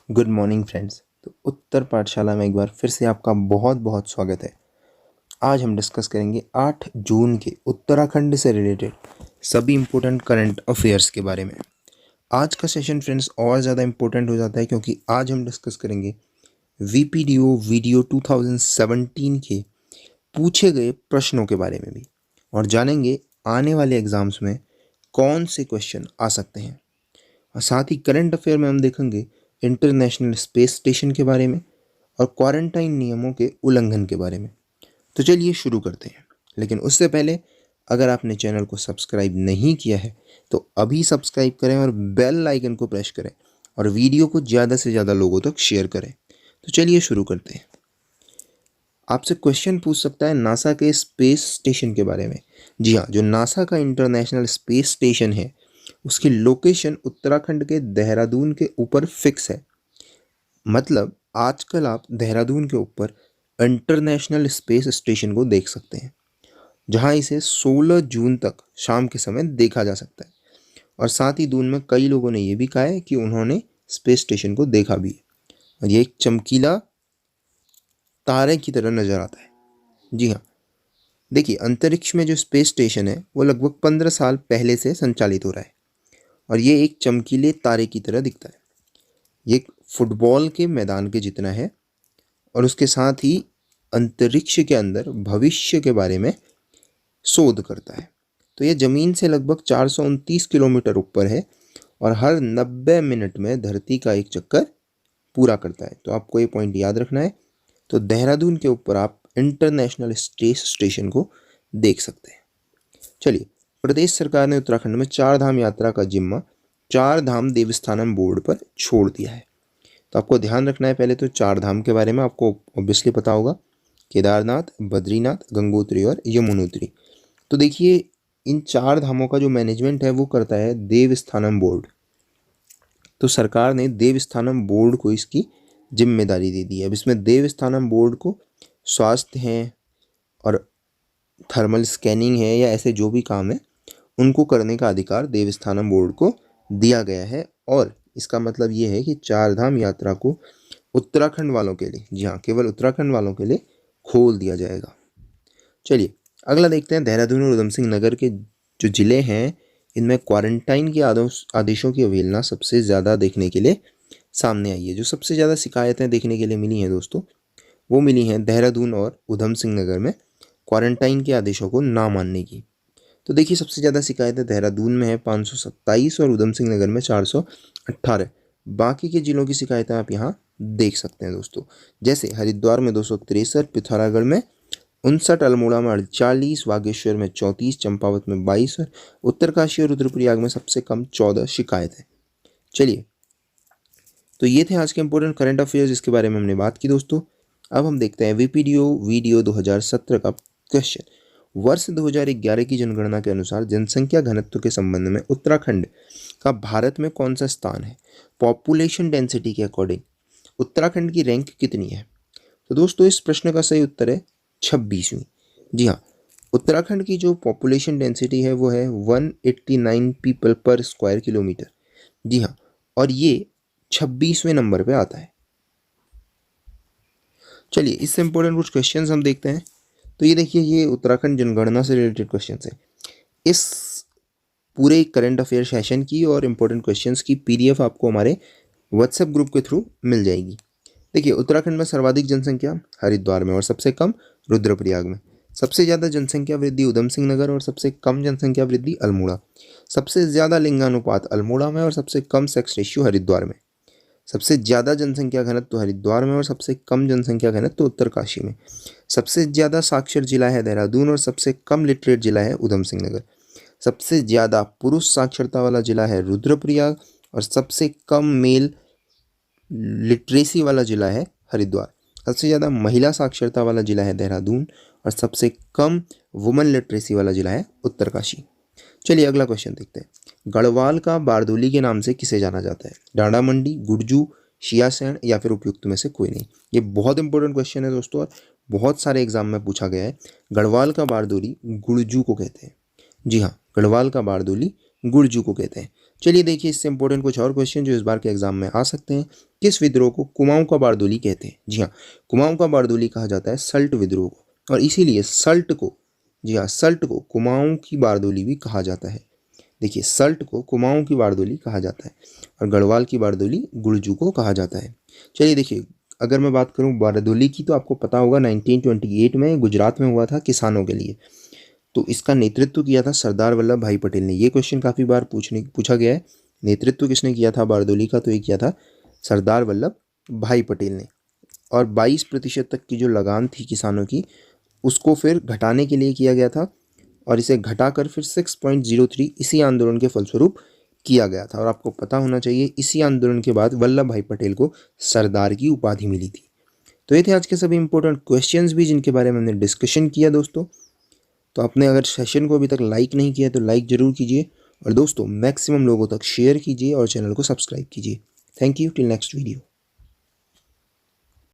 Good morning friends. तो उत्तर पाठशाला में एक बार फिर से आपका बहुत बहुत स्वागत है। आज हम डिस्कस करेंगे 8 जून के उत्तराखंड से रिलेटेड सभी इम्पोर्टेंट करंट अफेयर्स के बारे में। आज का सेशन फ्रेंड्स और ज़्यादा इम्पोर्टेंट हो जाता है क्योंकि आज हम डिस्कस करेंगे वीपीडीओ वीडियो 2017 के पूछे गए प्रश्नों के बारे में भी और जानेंगे आने वाले एग्जाम्स में कौन से क्वेश्चन आ सकते हैं। और साथ ही करंट अफेयर में हम देखेंगे इंटरनेशनल स्पेस स्टेशन के बारे में और क्वारंटाइन नियमों के उल्लंघन के बारे में। तो चलिए शुरू करते हैं, लेकिन उससे पहले अगर आपने चैनल को सब्सक्राइब नहीं किया है तो अभी सब्सक्राइब करें और बेल आइकन को प्रेस करें और वीडियो को ज़्यादा से ज़्यादा लोगों तक शेयर करें। तो चलिए शुरू करते हैं। आपसे क्वेश्चन पूछ सकता है नासा के स्पेस स्टेशन के बारे में। जी हाँ, जो नासा का इंटरनेशनल स्पेस स्टेशन है उसकी लोकेशन उत्तराखंड के देहरादून के ऊपर फिक्स है। मतलब आजकल आप देहरादून के ऊपर इंटरनेशनल स्पेस स्टेशन को देख सकते हैं, जहां इसे 16 जून तक शाम के समय देखा जा सकता है। और साथ ही दून में कई लोगों ने यह भी कहा है कि उन्होंने स्पेस स्टेशन को देखा भी है और ये एक चमकीला तारे की तरह नजर आता है। जी हाँ, देखिए अंतरिक्ष में जो स्पेस स्टेशन है वो लगभग 15 साल पहले से संचालित हो रहा है और ये एक चमकीले तारे की तरह दिखता है। ये एक फुटबॉल के मैदान के जितना है और उसके साथ ही अंतरिक्ष के अंदर भविष्य के बारे में शोध करता है। तो ये ज़मीन से लगभग 429 किलोमीटर ऊपर है और हर 90 मिनट में धरती का एक चक्कर पूरा करता है। तो आपको ये पॉइंट याद रखना है। तो देहरादून के ऊपर आप इंटरनेशनल स्पेस स्टेशन को देख सकते हैं। चलिए, प्रदेश सरकार ने उत्तराखंड में 4 धाम यात्रा का जिम्मा 4 धाम देवस्थानम बोर्ड पर छोड़ दिया है। तो आपको ध्यान रखना है, पहले तो 4 धाम के बारे में आपको ऑब्वियसली पता होगा, केदारनाथ, बद्रीनाथ, गंगोत्री और यमुनोत्री। तो देखिए इन 4 धामों का जो मैनेजमेंट है वो करता है देवस्थानम बोर्ड। तो सरकार ने देवस्थानम बोर्ड को इसकी जिम्मेदारी दे दी है। अब इसमें देवस्थानम बोर्ड को स्वास्थ्य है और थर्मल स्कैनिंग है या ऐसे जो भी काम है उनको करने का अधिकार देवस्थानम बोर्ड को दिया गया है। और इसका मतलब ये है कि 4 धाम यात्रा को उत्तराखंड वालों के लिए, जी हाँ, केवल उत्तराखंड वालों के लिए खोल दिया जाएगा। चलिए अगला देखते हैं। देहरादून और उधम सिंह नगर के जो ज़िले हैं इनमें क्वारंटाइन के आदेशों की अवहेलना सबसे ज़्यादा देखने के लिए सामने आई है। जो सबसे ज़्यादा शिकायतें देखने के लिए मिली हैं दोस्तों, वो मिली हैं देहरादून और उधम सिंह नगर में क्वारंटाइन के आदेशों को ना मानने की। तो देखिए सबसे ज़्यादा शिकायतें देहरादून में है 527 और उधम सिंह नगर में 418। बाकी के जिलों की शिकायतें आप यहाँ देख सकते हैं दोस्तों, जैसे हरिद्वार में 263, पिथौरागढ़ में 59, अल्मोड़ा में 48, बागेश्वर में 34, चंपावत में 22 और उत्तरकाशी और रुद्रप्रयाग में सबसे कम 14 शिकायतें। चलिए, तो ये थे आज के इंपॉर्टेंट करंट अफेयर्स जिसके बारे में हमने बात की दोस्तों। अब हम देखते हैं वीपीडीओ वीडियो 2017 का क्वेश्चन। वर्ष 2011 की जनगणना के अनुसार जनसंख्या घनत्व के संबंध में उत्तराखंड का भारत में कौन सा स्थान है? पॉपुलेशन डेंसिटी के अकॉर्डिंग उत्तराखंड की रैंक कितनी है? तो दोस्तों इस प्रश्न का सही उत्तर है 26वीं। जी हाँ, उत्तराखंड की जो पॉपुलेशन डेंसिटी है वो है 189 पीपल पर स्क्वायर किलोमीटर। जी हाँ, और ये 26वें नंबर पे आता है। चलिए इससे इंपॉर्टेंट कुछ क्वेश्चंस हम देखते हैं। तो ये देखिए, ये उत्तराखंड जनगणना से रिलेटेड क्वेश्चंस है। इस पूरे करंट अफेयर सेशन की और इम्पोर्टेंट क्वेश्चंस की पीडीएफ आपको हमारे व्हाट्सएप ग्रुप के थ्रू मिल जाएगी। देखिए उत्तराखंड में सर्वाधिक जनसंख्या हरिद्वार में और सबसे कम रुद्रप्रयाग में। सबसे ज़्यादा जनसंख्या वृद्धि उधम सिंह नगर और सबसे कम जनसंख्या वृद्धि अल्मोड़ा। सबसे ज़्यादा लिंगानुपात अल्मोड़ा में और सबसे कम सेक्स रेशियो हरिद्वार में। सबसे ज़्यादा जनसंख्या घनत्व हरिद्वार में और सबसे कम जनसंख्या घनत्व उत्तरकाशी में। सबसे ज़्यादा साक्षर जिला है देहरादून और सबसे कम लिटरेट जिला है उधम सिंह नगर। सबसे ज़्यादा पुरुष साक्षरता वाला जिला है रुद्रप्रयाग और सबसे कम मेल लिटरेसी वाला जिला है हरिद्वार। सबसे ज़्यादा महिला साक्षरता वाला जिला है देहरादून और सबसे कम वुमेन लिटरेसी वाला जिला है उत्तरकाशी। चलिए अगला क्वेश्चन देखते हैं। गढ़वाल का बारदोली के नाम से किसे जाना जाता है? डांडा मंडी, गुर्जू, शियासैन या फिर उपयुक्त में से कोई नहीं। ये बहुत इंपॉर्टेंट क्वेश्चन है दोस्तों और बहुत सारे एग्जाम में पूछा गया है। गढ़वाल का बारदोली गुर्जू को कहते हैं। जी हाँ, गढ़वाल का बारदोली गुर्जू को कहते हैं। चलिए देखिए इससे इंपॉर्टेंट कुछ और क्वेश्चन जो इस बार के एग्जाम में आ सकते हैं। किस विद्रोह को कुमाऊं का बारदोली कहते हैं? जी हाँ, कुमाऊं का बारदोली कहा जाता है सल्ट विद्रोह को, और इसीलिए सल्ट को, जी हाँ, सल्ट को कुमाऊं की बारदोली भी कहा जाता है। देखिए, सल्ट को कुमाऊं की बारदोली कहा जाता है और गढ़वाल की बारदोली गुर्जू को कहा जाता है। चलिए देखिए, अगर मैं बात करूं बारदोली की, तो आपको पता होगा 1928 में गुजरात में हुआ था किसानों के लिए। तो इसका नेतृत्व किया था सरदार वल्लभ भाई पटेल ने। ये क्वेश्चन काफ़ी बार पूछा गया है, नेतृत्व किसने किया था बारदोली का? तो ये किया था सरदार वल्लभ भाई पटेल ने। और 22% तक की जो लगान थी किसानों की, उसको फिर घटाने के लिए किया गया था, और इसे घटाकर फिर 6.03 इसी आंदोलन के फलस्वरूप किया गया था। और आपको पता होना चाहिए, इसी आंदोलन के बाद वल्लभ भाई पटेल को सरदार की उपाधि मिली थी। तो ये थे आज के सभी इंपॉर्टेंट क्वेश्चंस भी, जिनके बारे में हमने डिस्कशन किया दोस्तों। तो आपने अगर सेशन को अभी तक लाइक नहीं किया तो लाइक ज़रूर कीजिए, और दोस्तों मैक्सिमम लोगों तक शेयर कीजिए और चैनल को सब्सक्राइब कीजिए। Thank you, till next video.